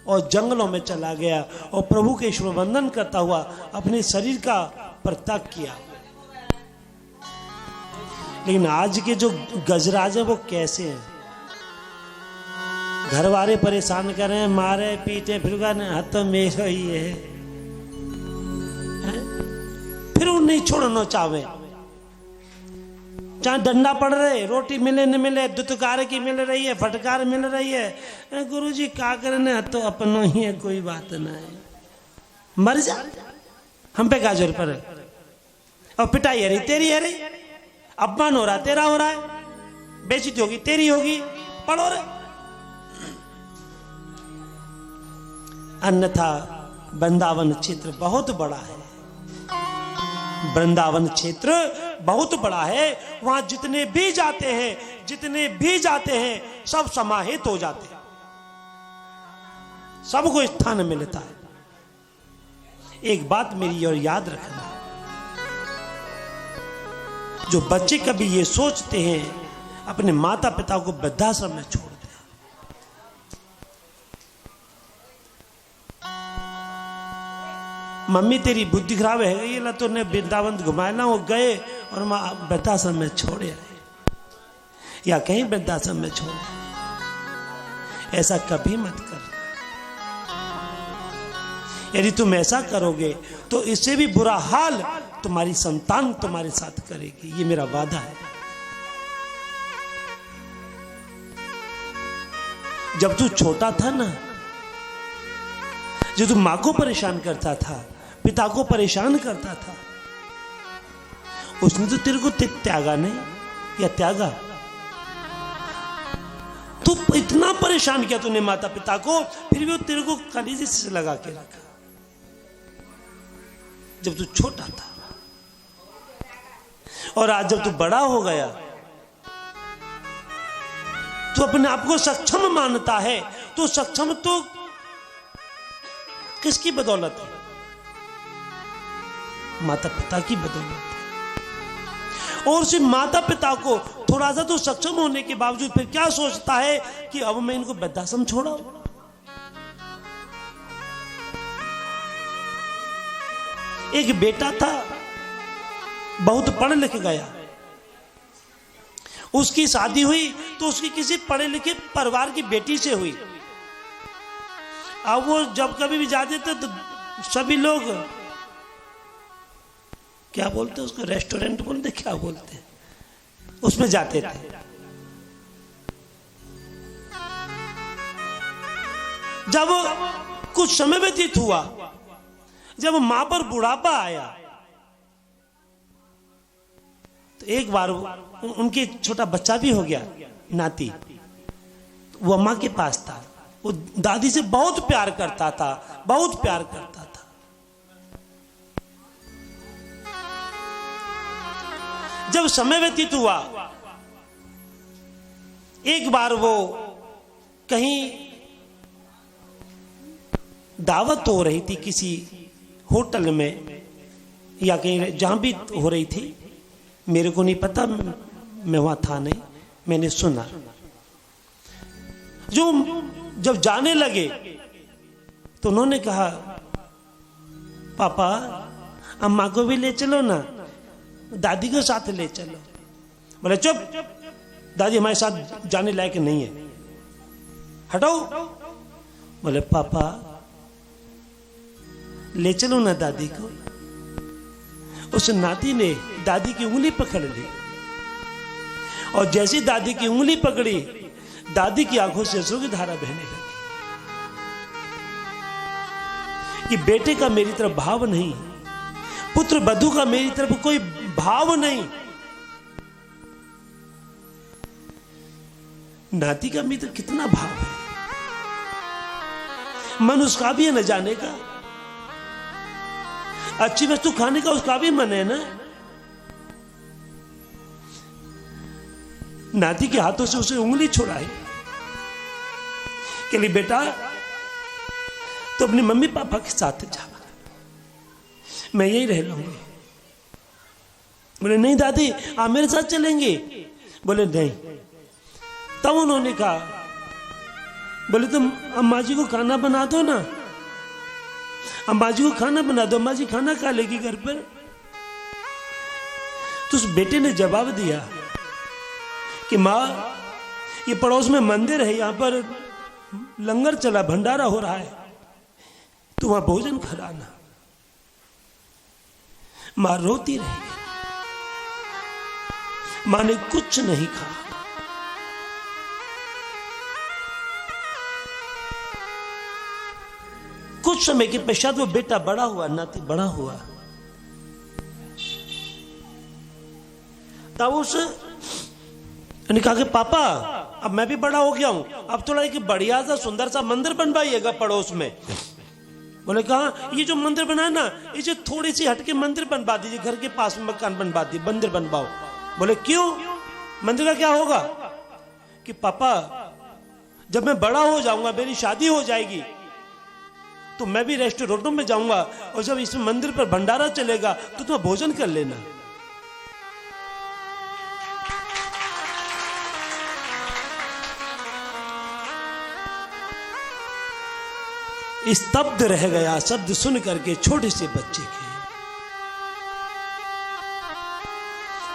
और जंगलों में चला गया और प्रभु के ईश्वर वंदन करता हुआ अपने शरीर का परित्याग किया। लेकिन आज के जो गजराज है वो कैसे हैं? घर वाले परेशान कर रहे हैं, मारे पीटे, फिर हाथ मेरा ही है, फिर वो नहीं छोड़ना चाहे, चाहे डंडा पड़ रहे, रोटी मिले न मिले, दुतकार की मिल रही है, फटकार मिल रही है, गुरुजी क्या करने, तो अपनो ही है, कोई बात नहीं, मर जा, हम पे गाजर पर। और पिटाई है रही तेरी है रही, अपमान हो रहा तेरा हो रहा है, बेइज्जती होगी तेरी होगी, पढ़ो रे। अन्यथा वृंदावन क्षेत्र बहुत बड़ा है, वृंदावन क्षेत्र बहुत बड़ा है, वहां जितने भी जाते हैं सब समाहित हो जाते हैं, सबको स्थान मिलता है। एक बात मेरी और याद रखना, जो बच्चे कभी ये सोचते हैं अपने माता पिता को वृद्धाश्रम में छोड़ दिया, मम्मी तेरी बुद्धि खराब है, ये ला तो ने वृंदावन घुमाया ना, वो गए और वृद्धाश्रम में छोड़े या कहीं वृद्धाश्रम में छोड़े, ऐसा कभी मत करना। यदि तुम ऐसा करोगे तो इससे भी बुरा हाल तुम्हारी संतान तुम्हारे साथ करेगी, ये मेरा वादा है। जब तू छोटा था ना, जो तू मां को परेशान करता था, पिता को परेशान करता था, उसने तो तेरे को त्यागा नहीं या त्यागा? तू इतना परेशान किया तूने माता पिता को, फिर भी वो तेरे को कलीजे से लगा के रखा जब तू छोटा था। और आज जब तू बड़ा हो गया, तू अपने आप को सक्षम मानता है, तो सक्षम तो किसकी बदौलत है? माता पिता की बदौलत है। और सिर्फ माता पिता को थोड़ा सा तो सक्षम होने के बावजूद फिर क्या सोचता है कि अब मैं इनको वृद्धाश्रम छोड़ा। एक बेटा था, बहुत पढ़ लिख गया, उसकी शादी हुई तो उसकी किसी पढ़े लिखे परिवार की बेटी से हुई। अब वो जब कभी भी जाते थे तो सभी लोग क्या बोलते उसको, रेस्टोरेंट बोलते, क्या बोलते, उसमें जाते थे। जब कुछ समय व्यतीत हुआ, जब मां पर बुढ़ापा आया, तो एक बार उनके छोटा बच्चा भी हो गया, नाती, वो मां के पास था। वो दादी से बहुत प्यार करता था, बहुत प्यार करता था। जब समय व्यतीत हुआ, एक बार वो कहीं दावत हो रही थी किसी होटल में या कहीं, जहां भी हो रही थी, मेरे को नहीं पता, मैं वहां था नहीं, मैंने सुना। जब जाने लगे तो उन्होंने कहा, पापा अम्मा को भी ले चलो ना, दादी को साथ ले चलो। बोले चुप, दादी हमारे साथ जाने लायक नहीं है, हटाओ। बोले पापा ले चलो ना दादी को। उस नाती ने दादी की उंगली पकड़ ली, और जैसी दादी की उंगली पकड़ी, दादी की आंखों से अश्रु की धारा बहने लगी कि बेटे का मेरी तरफ भाव नहीं, पुत्र वधू का मेरी तरफ कोई भाव नहीं, नाती का मेरी तरफ कितना भाव है। मन उसका भी है न जाने का, अच्छी वस्तु खाने का उसका भी मन है ना। नाती के हाथों से उसे उंगली छुड़ाई कि बेटा तो अपनी मम्मी पापा के साथ जा, मैं यही रह लूंगी। बोले नहीं दादी आप मेरे साथ चलेंगे। बोले नहीं। तब उन्होंने कहा बोले तुम अम्मा जी को खाना बना दो ना, अम्मा जी को खाना बना दो, अम्मा जी खाना खा लेगी घर पर। तो उस बेटे ने जवाब दिया कि माँ ये पड़ोस में मंदिर है, यहां पर लंगर चला, भंडारा हो रहा है, तू वहां भोजन खिलाना। मां रोती रह गई, मां ने कुछ नहीं कहा। कुछ समय के पश्चात वो बेटा बड़ा हुआ, नाती बड़ा हुआ, तब उसने कहा कि पापा अब मैं भी बड़ा हो गया हूं, अब थोड़ा एक बढ़िया सा सुंदर सा मंदिर बनवाइएगा पड़ोस में। बोले कहा ये जो मंदिर बना ना, इसे थोड़ी सी हटके मंदिर बनवा दीजिए, घर के पास में मकान बनवा दीजिए, मंदिर बनवाओ। बोले क्यों, मंदिर का क्या होगा? कि पापा जब मैं बड़ा हो जाऊंगा, मेरी शादी हो जाएगी, तो मैं भी रेस्टोरेंटों में जाऊंगा, और जब इस मंदिर पर भंडारा चलेगा तो तुम भोजन कर लेना। स्तब्ध रह गया शब्द सुन करके छोटे से बच्चे के।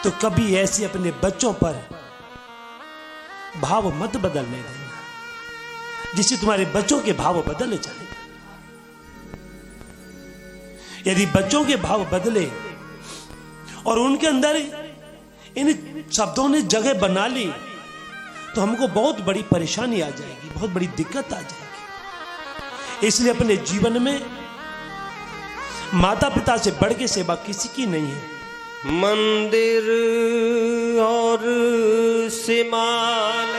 तो कभी ऐसे अपने बच्चों पर भाव मत बदलने देना, जिससे तुम्हारे बच्चों के भाव बदल जाए। यदि बच्चों के भाव बदले और उनके अंदर इन शब्दों ने जगह बना ली, तो हमको बहुत बड़ी परेशानी आ जाएगी, बहुत बड़ी दिक्कत आ जाएगी। इसलिए अपने जीवन में माता पिता से बढ़ के सेवा किसी की नहीं है। मंदिर और सिमाल,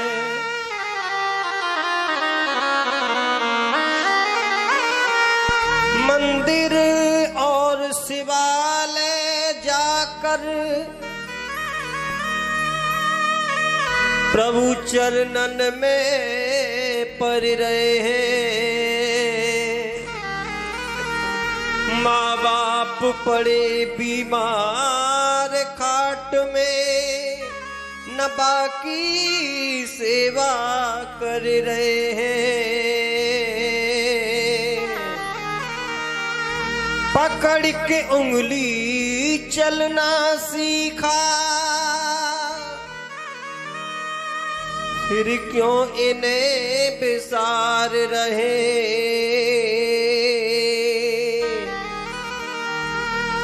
मंदिर और शिवालय जाकर प्रभु चरणन में पड़ रहे हैं। माँ बाप पड़े बीमार खाट में, न बाकी सेवा कर रहे हैं। पकड़ के उंगली चलना सीखा, फिर क्यों इन्हें बिसार रहे।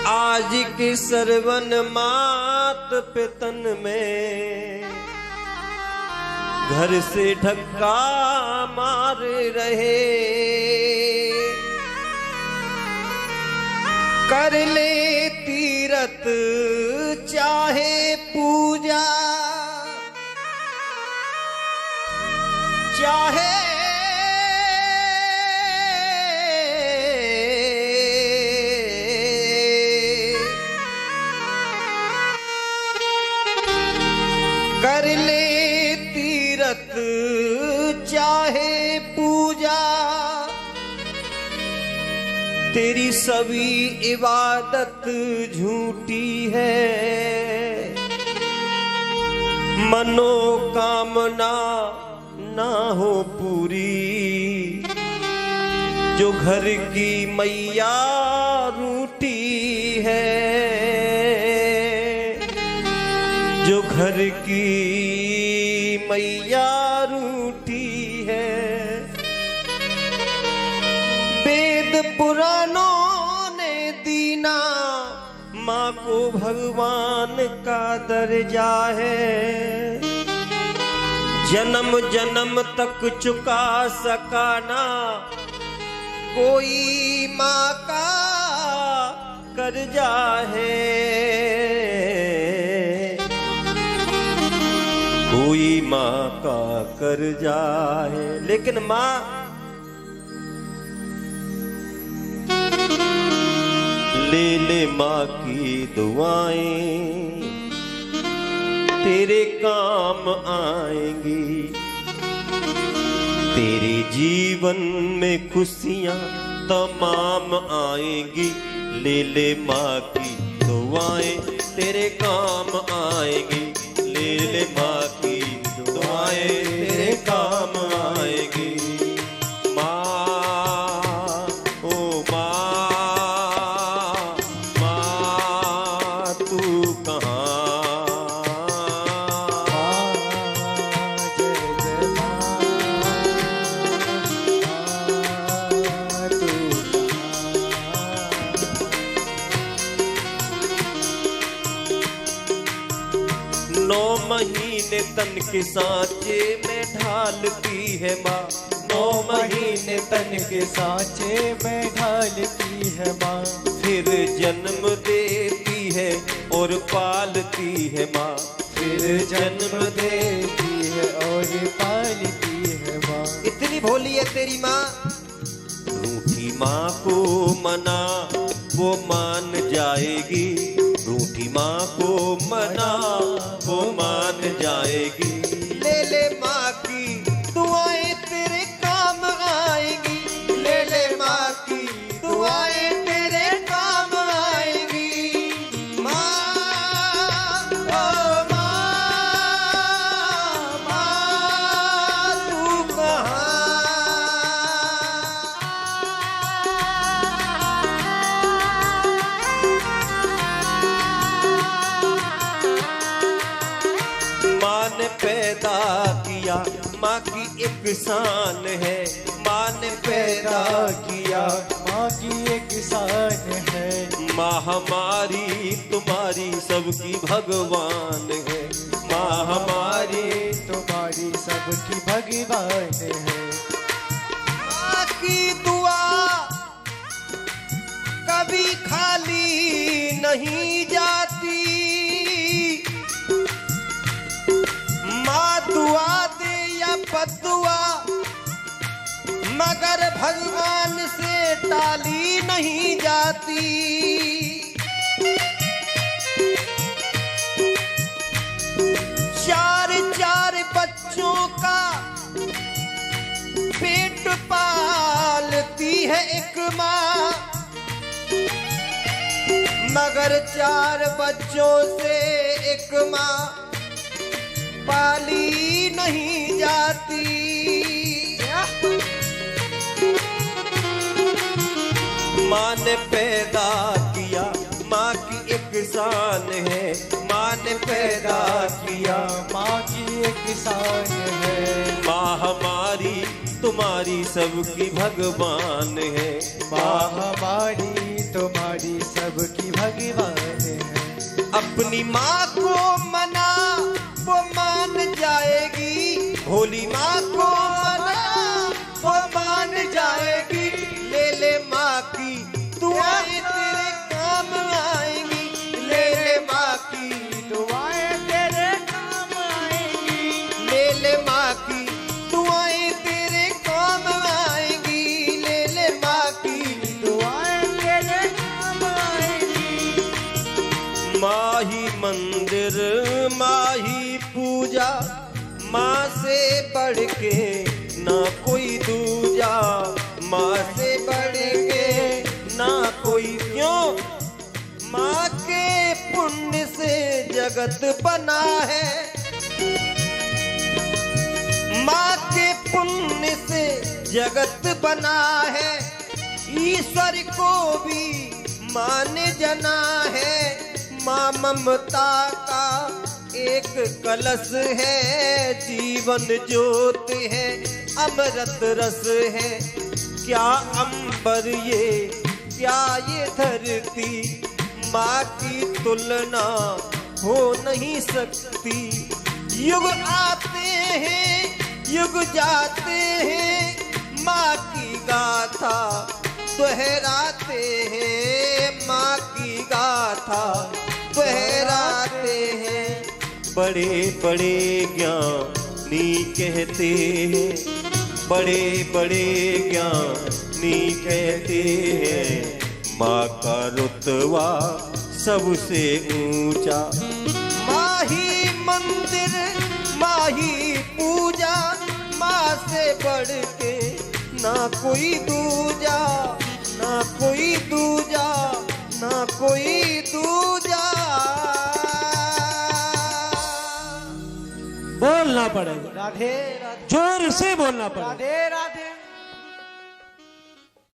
आज के सरवन मात पितन में घर से धक्का मार रहे। कर ले तीरथ चाहे पूजा, चाहे कर ले तीरथ चाहे पूजा, तेरी सभी इबादत झूठी है। मनोकामना ना हो पूरी, जो घर की मैया रूठी है, जो घर की मैया रूठी है। वेद पुराणों ने दीना माँ को भगवान का दर्जा है। जन्म जन्म तक चुका सकाना कोई माँ का कर्जा है। कोई माँ का कर्जा है। लेकिन माँ ले ले माँ की दुआएं, तेरे काम आएंगी। तेरे जीवन में खुशियाँ तमाम आएंगी। ले ले माँ की दुआएं, तेरे काम आएंगी। ले ले माँ की दुआएं, तेरे काम आएंगी। महीने तन के सांचे में ढालती है माँ। 9 महीने तन के सांचे में ढालती है माँ। फिर जन्म देती है और पालती है माँ। फिर जन्म देती है और पालती है माँ। इतनी भोली है तेरी माँ। रूठी माँ को मना वो मान जाएगी। रूठी माँ को मना वो मान जाएगी। ले ले माँ की दुआएं तेरे काम आएगी। ले ले माँ की दुआएं तेरे काम आएगी। माँ ओ माँ, माँ तू कहाँ? माँ ने पैदा किया माँ की एक शान है। माँ ने पैदा किया माँ की एक शान है। माँ हमारी तुम्हारी सबकी भगवान है। माँ हमारी तुम्हारी सबकी भगवान है। माँ की दुआ कभी खाली नहीं जाती। माँ दुआ दे या बद्दुआ मगर भगवान से टाली नहीं जाती। चार चार बच्चों का पेट पालती है एक माँ मगर 4 बच्चों से एक माँ पाली नहीं जाती। माँ ने पैदा किया माँ की एक शान है। माँ ने पैदा किया माँ की एक शान है। माँ हमारी तुम्हारी सबकी भगवान है। माँ हमारी तुम्हारी सबकी भगवान है। अपनी माँ को मना वो मान जाएगी। भोली माँ को मना वो मान जाएगी। ले ले माँ की दुआएं तेरे काम आएंगी। ले ले माँ की दुआएं तेरे काम आएंगी। ले ले माँ की दुआएं तेरे काम आएंगी। ले ले माँ की दुआएं तेरे काम आएंगी। माँ ही मंदिर माँ ही पूजा। माँ से बढ़ के ना कोई दूजा। माँ से बढ़ के ना कोई क्यों। माँ के पुण्य से जगत बना है। माँ के पुण्य से जगत बना है। ईश्वर को भी माँ ने जना है। माँ ममता का एक कलश है। जीवन ज्योत है अमृत रस है। क्या अंबर ये क्या ये धरती माँ की तुलना हो नहीं सकती। युग आते हैं युग जाते हैं माँ की गाथा दोहराते हैं। माँ की गाथा दोहराते हैं। बड़े बड़े ज्ञानी कहते हैं। बड़े बड़े ज्ञानी कहते हैं माँ का रुतबा सबसे ऊंचा। माँ ही मंदिर माँ ही पूजा। माँ से बढ़ के ना कोई दूजा। ना कोई दूजा ना कोई दूजा। बोलना पड़ेगा, राधे राधे जोर से बोलना पड़ेगा। राधे राधे